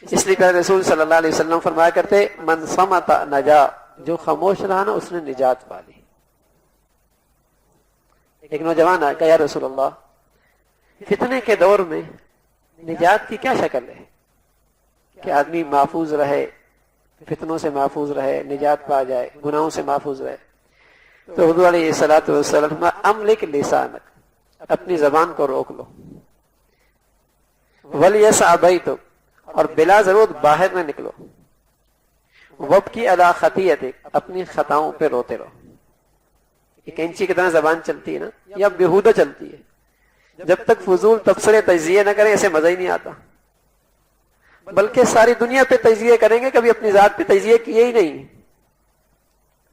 اس لیے پیارے رسول صلی اللہ علیہ وسلم فرمایا کرتے من صمت نجا، جو خاموش رہا نا اس نے نجات پا لی۔ ایک نوجوان آیا کہ یا رسول اللہ فتنے کے دور میں نجات کی کیا شکل ہے کہ آدمی محفوظ رہے، فتنوں سے محفوظ رہے، نجات پا جائے، گناہوں سے محفوظ رہے؟ تو حضور علیہ الصلوۃ والسلام املک لسانک، اپنی زبان کو روک لو، ولیسع بیتک، اور بلا ضرورت باہر نہ نکلو، وابکی علی خطیئتک، اپنی خطاؤں پہ روتے رہو۔ ایک انچی کی طرح زبان چلتی ہے نا، یا بیہودہ چلتی ہے، جب تک فضول تبصرے تجزیے نہ کریں ایسے مزہ ہی نہیں آتا، بلکہ ساری دنیا پہ تجزیے کریں گے، کبھی اپنی ذات پہ تجزیے کیے ہی نہیں،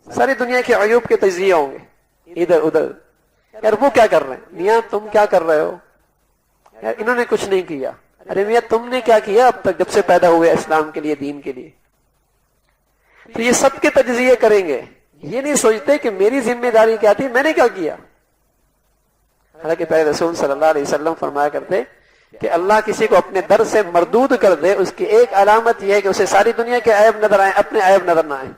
ساری دنیا کے عیوب کے تجزیے ہوں گے ادھر ادھر، یار وہ کیا کر رہے ہیں، میاں تم کیا کر رہے ہو، یار انہوں نے کچھ نہیں کیا، ارے میاں تم نے کیا کیا اب تک جب سے پیدا ہوئے اسلام کے لیے، دین کے لیے؟ تو یہ سب کے تجزیے کریں گے، یہ نہیں سوچتے کہ میری ذمہ داری کیا تھی، میں نے کیا کیا۔ حالانکہ پیارے رسول صلی اللہ علیہ وسلم فرمایا کرتے کہ اللہ کسی کو اپنے در سے مردود کر دے، اس کی ایک علامت یہ ہے کہ اسے ساری دنیا کے عیب نظر آئیں، اپنے عیب نظر نہ آئیں،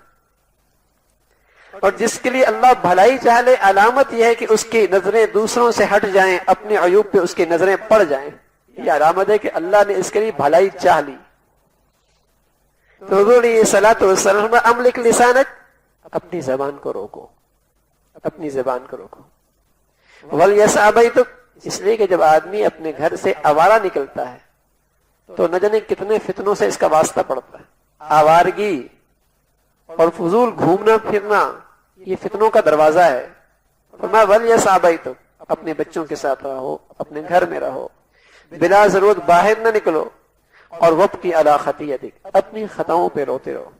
اور جس کے لیے اللہ بھلائی چاہ لے علامت یہ ہے کہ اس کی نظریں دوسروں سے ہٹ جائیں، اپنے عیوب پہ اس کی نظریں پڑ جائیں، یہ علامت ہے کہ اللہ نے اس کے لیے بھلائی چاہ لی۔ تو حضور علیہ الصلوۃ والسلام املک لسانک، اپنی زبان کو روکو، اپنی زبان کو روکو، ولیسع بیتک، اس لیے کہ جب آدمی اپنے گھر سے آوارہ نکلتا ہے تو نہ جانے کتنے فتنوں سے اس کا واسطہ پڑتا ہے۔ آوارگی اور فضول گھومنا پھرنا یہ فتنوں کا دروازہ ہے۔ فرمایا ولیسع بیتک، اپنے بچوں کے ساتھ رہو، اپنے گھر میں رہو، بلا ضرورت باہر نہ نکلو، اور وابکی علی خطیئتک، اپنی خطاؤں پہ روتے رہو۔